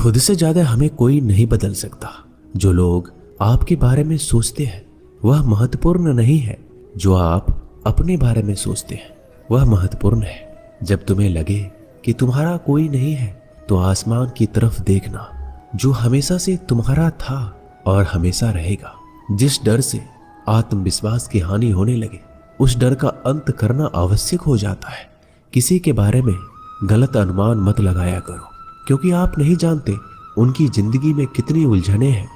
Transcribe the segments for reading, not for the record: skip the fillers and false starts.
खुद से ज्यादा हमें कोई नहीं बदल सकता। जो लोग आपके बारे में सोचते हैं वह महत्वपूर्ण नहीं है, जो आप अपने बारे में सोचते हैं वह महत्वपूर्ण है। जब तुम्हें लगे कि तुम्हारा कोई नहीं है तो आसमान की तरफ देखना, जो हमेशा से तुम्हारा था और हमेशा रहेगा। जिस डर से आत्मविश्वास की हानि होने लगे उस डर का अंत करना आवश्यक हो जाता है। किसी के बारे में गलत अनुमान मत लगाया करो, क्योंकि आप नहीं जानते उनकी जिंदगी में कितनी उलझनें हैं।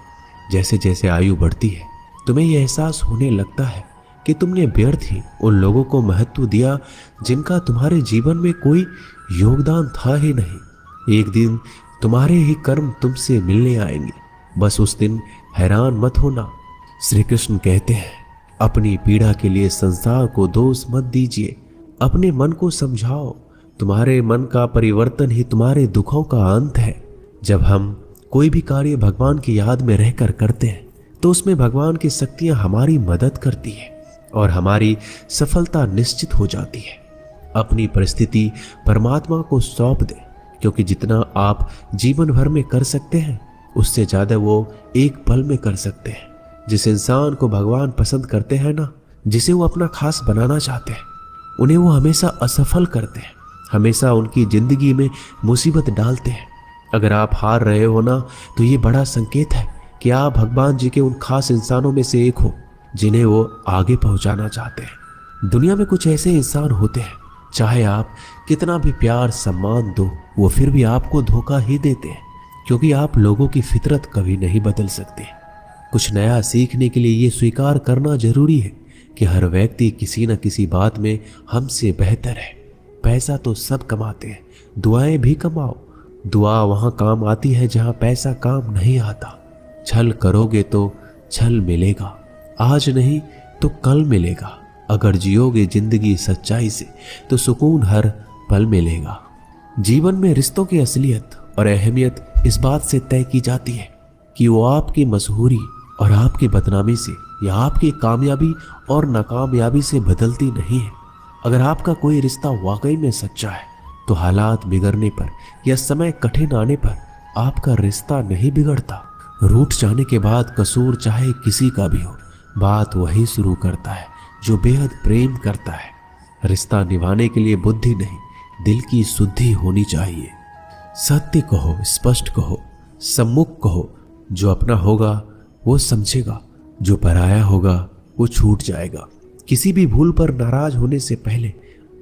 जैसे जैसे आयु बढ़ती है तुम्हें यह एहसास होने लगता है कि तुमने व्यर्थ ही उन लोगों को महत्व दिया जिनका तुम्हारे जीवन में कोई योगदान था ही नहीं। एक दिन तुम्हारे ही कर्म तुमसे मिलने आएंगे, बस उस दिन हैरान मत होना। श्री कृष्ण कहते हैं, अपनी पीड़ा के लिए संसार को दोष मत दीजिए, अपने मन को समझाओ। तुम्हारे मन का परिवर्तन ही तुम्हारे दुखों का अंत है। जब हम कोई भी कार्य भगवान की याद में रहकर करते हैं तो उसमें भगवान की शक्तियां हमारी मदद करती है और हमारी सफलता निश्चित हो जाती है। अपनी परिस्थिति परमात्मा को सौंप दें, क्योंकि जितना आप जीवन भर में कर सकते हैं उससे ज्यादा वो एक पल में कर सकते हैं। जिस इंसान को भगवान पसंद करते हैं ना, जिसे वो अपना खास बनाना चाहते हैं, उन्हें वो हमेशा असफल करते हैं, हमेशा उनकी जिंदगी में मुसीबत डालते हैं। अगर आप हार रहे हो ना तो ये बड़ा संकेत है कि आप भगवान जी के उन खास इंसानों में से एक हो जिन्हें वो आगे पहुंचाना चाहते हैं। दुनिया में कुछ ऐसे इंसान होते हैं, चाहे आप कितना भी प्यार सम्मान दो वो फिर भी आपको धोखा ही देते हैं, क्योंकि आप लोगों की फितरत कभी नहीं बदल सकते। कुछ नया सीखने के लिए ये स्वीकार करना जरूरी है कि हर व्यक्ति किसी न किसी बात में हमसे बेहतर है। पैसा तो सब कमाते हैं, दुआएं भी कमाओ। दुआ वहां काम आती है जहां पैसा काम नहीं आता। छल करोगे तो छल मिलेगा, आज नहीं तो कल मिलेगा। अगर जियोगे जिंदगी सच्चाई से तो सुकून हर पल मिलेगा। जीवन में रिश्तों की असलियत और अहमियत इस बात से तय की जाती है कि वो आपकी मशहूरी और आपकी बदनामी से या आपकी कामयाबी और नाकामयाबी से बदलती नहीं है। अगर आपका कोई रिश्ता वाकई में सच्चा है तो हालात बिगड़ने पर या समय कठिन आने पर आपका रिश्ता नहीं बिगड़ता। रूठ जाने के बाद कसूर चाहे किसी का भी हो, बात वही शुरू करता है जो बेहद प्रेम करता है। रिश्ता निभाने के लिए बुद्धि नहीं, दिल की शुद्धि होनी चाहिए। सत्य कहो, स्पष्ट कहो, सम्मुख कहो। जो अपना होगा वो समझेगा, जो पराया होगा वो छूट जाएगा। किसी भी भूल पर नाराज होने से पहले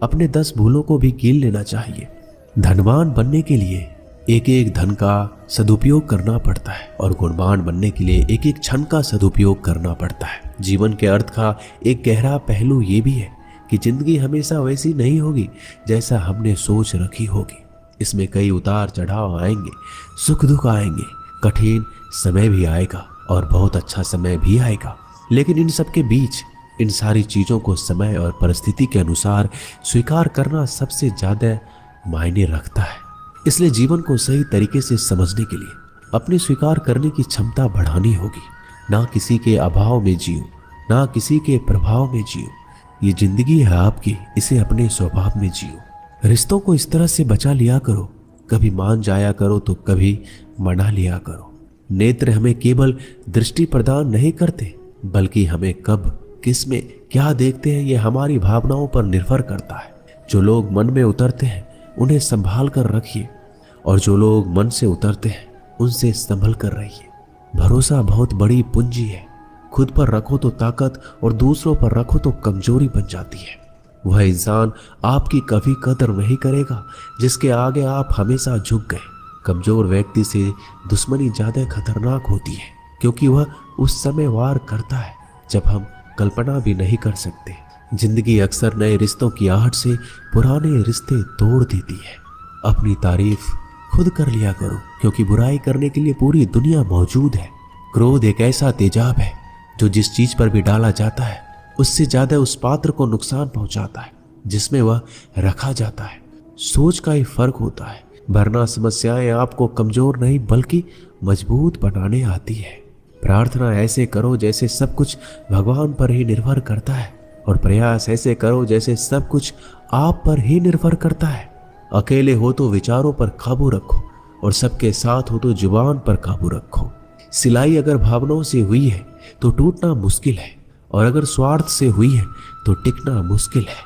अपने 10 भूलों को भी गिन लेना चाहिए। धनवान बनने के लिए एक एक धन का सदुपयोग करना पड़ता है और गुणवान बनने के लिए एक एक क्षण का सदुपयोग करना पड़ता है। जीवन के अर्थ का एक गहरा पहलू ये भी है कि जिंदगी हमेशा वैसी नहीं होगी जैसा हमने सोच रखी होगी। इसमें कई उतार चढ़ाव आएंगे, सुख दुख आएंगे, कठिन समय भी आएगा और बहुत अच्छा समय भी आएगा। लेकिन इन सब के बीच इन सारी चीजों को समय और परिस्थिति के अनुसार स्वीकार करना सबसे ज्यादा मायने रखता है। इसलिए जीवन को सही तरीके से समझने के लिए अपनी स्वीकार करने की क्षमता बढ़ानी होगी। ना किसी के अभाव में जियो, ना किसी के प्रभाव में जियो। ये जिंदगी है आपकी, इसे अपने स्वभाव में जियो। रिश्तों को इस तरह से बचा लिया करो, कभी मान जाया करो तो कभी मना लिया करो। नेत्र हमें केवल दृष्टि प्रदान नहीं करते, बल्कि हमें कब किस में क्या देखते हैं ये हमारी भावनाओं पर निर्भर करता है। जो लोग मन में उतरते हैं उन्हें संभाल कर रखिए, और जो लोग मन से उतरते हैं उनसे संभल कर रहिए। भरोसा बहुत बड़ी पूंजी है। खुद पर रखो तो ताकत और दूसरों पर रखो तो कमजोरी बन जाती है। वह इंसान आपकी कभी कदर नहीं करेगा जिसके आगे आप हमेशा झुक गए। कमजोर व्यक्ति से दुश्मनी ज्यादा खतरनाक होती है, क्योंकि वह उस समय वार करता है जब हम कल्पना भी नहीं कर सकते। जिंदगी अक्सर नए रिश्तों की आहट से पुराने रिश्ते तोड़ देती है। अपनी तारीफ खुद कर लिया करो, क्योंकि बुराई करने के लिए पूरी दुनिया मौजूद है। क्रोध एक ऐसा तेजाब है जो जिस चीज पर भी डाला जाता है उससे ज्यादा उस पात्र को नुकसान पहुंचाता है जिसमें वह रखा जाता है। सोच का ही फर्क होता है, वरना समस्याएं आपको कमजोर नहीं बल्कि मजबूत बनाने आती है। प्रार्थना ऐसे करो जैसे सब कुछ भगवान पर ही निर्भर करता है, और प्रयास ऐसे करो जैसे सब कुछ आप पर ही निर्भर करता है। अकेले हो तो विचारों पर काबू रखो, और सबके साथ हो तो जुबान पर काबू रखो। सिलाई अगर भावनाओं से हुई है तो टूटना मुश्किल है, और अगर स्वार्थ से हुई है तो टिकना मुश्किल है।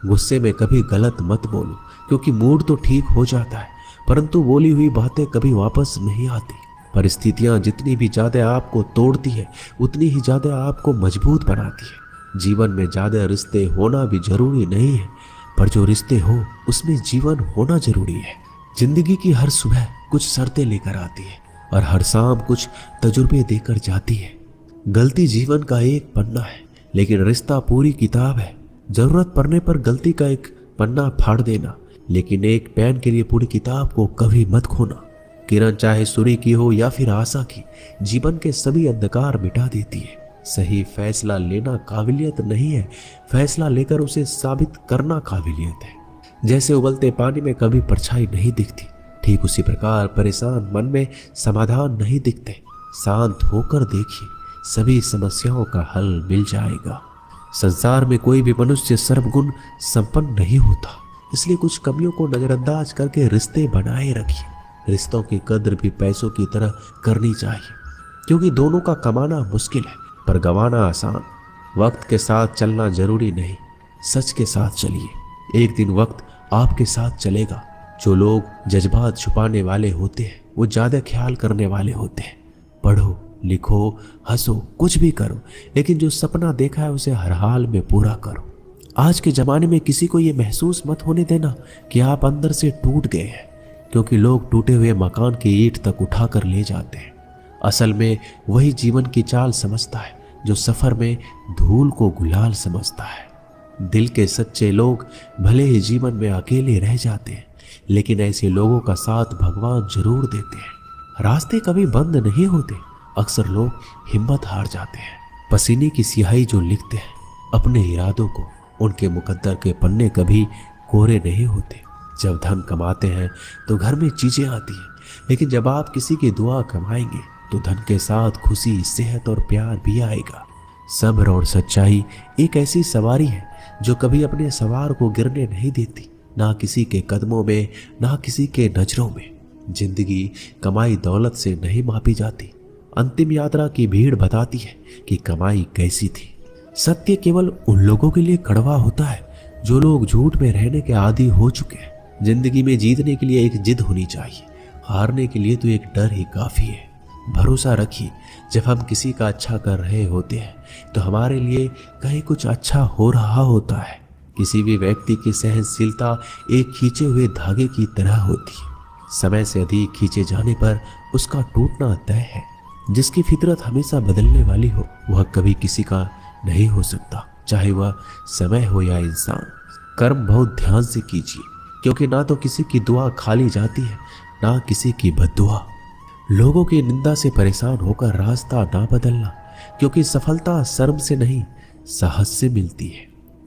गुस्से में कभी गलत मत बोलो, क्योंकि मूड तो ठीक हो जाता है, परंतु बोली हुई बातें कभी वापस नहीं आती। परिस्थितियां जितनी भी ज्यादा आपको तोड़ती है, उतनी ही ज्यादा आपको मजबूत बनाती है। जीवन में ज्यादा रिश्ते होना भी जरूरी नहीं है, पर जो रिश्ते हो उसमें जीवन होना जरूरी है। जिंदगी की हर सुबह कुछ शर्तें लेकर आती है, और हर शाम कुछ तजुर्बे देकर जाती है। गलती जीवन का एक पन्ना है, लेकिन रिश्ता पूरी किताब है। जरूरत पड़ने पर गलती का एक पन्ना फाड़ देना, लेकिन एक पेन के लिए पूरी किताब को कभी मत खोना। किरण चाहे सूर्य की हो या फिर आशा की, जीवन के सभी अंधकार मिटा देती है। सही फैसला लेना काबिलियत नहीं है, फैसला लेकर उसे साबित करना काबिलियत है। जैसे उबलते पानी में कभी परछाई नहीं दिखती, ठीक उसी प्रकार परेशान मन में समाधान नहीं दिखते। शांत होकर देखिए, सभी समस्याओं का हल मिल जाएगा। संसार में कोई भी मनुष्य सर्वगुण संपन्न नहीं होता, इसलिए कुछ कमियों को नजरअंदाज करके रिश्ते बनाए रखिए। रिश्तों की कद्र भी पैसों की तरह करनी चाहिए, क्योंकि दोनों का कमाना मुश्किल है पर गंवाना आसान। वक्त के साथ चलना जरूरी नहीं, सच के साथ चलिए। एक दिन वक्त आपके साथ चलेगा। जो लोग जज्बात छुपाने वाले होते हैं वो ज्यादा ख्याल करने वाले होते हैं। पढ़ो, लिखो, हंसो, कुछ भी करो, लेकिन जो सपना देखा है उसे हर हाल में पूरा करो। आज के जमाने में किसी को ये महसूस मत होने देना कि आप अंदर से टूट गए हैं, क्योंकि लोग टूटे हुए मकान की ईंट तक उठाकर ले जाते हैं। असल में वही जीवन की चाल समझता है जो सफर में धूल को गुलाल समझता है। दिल के सच्चे लोग भले ही जीवन में अकेले रह जाते हैं, लेकिन ऐसे लोगों का साथ भगवान जरूर देते हैं। रास्ते कभी बंद नहीं होते, अक्सर लोग हिम्मत हार जाते हैं। पसीने की स्याही जो लिखते हैं अपने इरादों को, उनके मुकद्दर के पन्ने कभी कोरे नहीं होते। जब धन कमाते हैं तो घर में चीजें आती हैं, लेकिन जब आप किसी की दुआ कमाएंगे तो धन के साथ खुशी, सेहत और प्यार भी आएगा। सब्र और सच्चाई एक ऐसी सवारी है जो कभी अपने सवार को गिरने नहीं देती, ना किसी के कदमों में, ना किसी के नजरों में। जिंदगी कमाई दौलत से नहीं मापी जाती। अंतिम यात्रा की भीड़ बताती है कि कमाई कैसी थी। सत्य केवल उन लोगों के लिए कड़वा होता है जो लोग झूठ में रहने के आदी हो चुके हैं। जिंदगी में जीतने के लिए एक जिद होनी चाहिए, हारने के लिए तो एक डर ही काफी है। भरोसा रखिए, जब हम किसी का अच्छा कर रहे होते हैं तो हमारे लिए कहीं कुछ अच्छा हो रहा होता है। किसी भी व्यक्ति की सहनशीलता एक खींचे हुए धागे की तरह होती है। समय से अधिक खींचे जाने पर उसका टूटना तय है। जिसकी फितरत हमेशा बदलने वाली हो वह कभी किसी का नहीं हो सकता, चाहे वह समय हो या इंसान। कर्म बहुत ध्यान से कीजिए, क्योंकि ना तो किसी की दुआ खाली जाती है, ना किसी की बद्दुआ। लोगों की निंदा से परेशान होकर रास्ता ना बदलना, क्योंकि सफलता शर्म से नहीं साहस से मिलती है।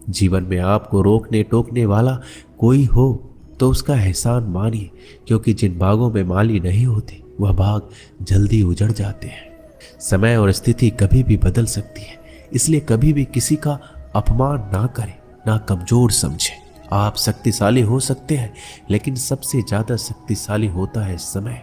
जीवन में आपको रोकने टोकने वाला कोई हो तो उसका एहसान मानिए, क्योंकि जिन बागों में माली नहीं होते वह बाग जल्दी उजड़ जाते हैं। समय और स्थिति कभी भी बदल सकती है, इसलिए कभी भी किसी का अपमान ना करें, ना कमजोर समझें। आप शक्तिशाली हो सकते हैं, लेकिन सबसे ज्यादा शक्तिशाली होता है समय।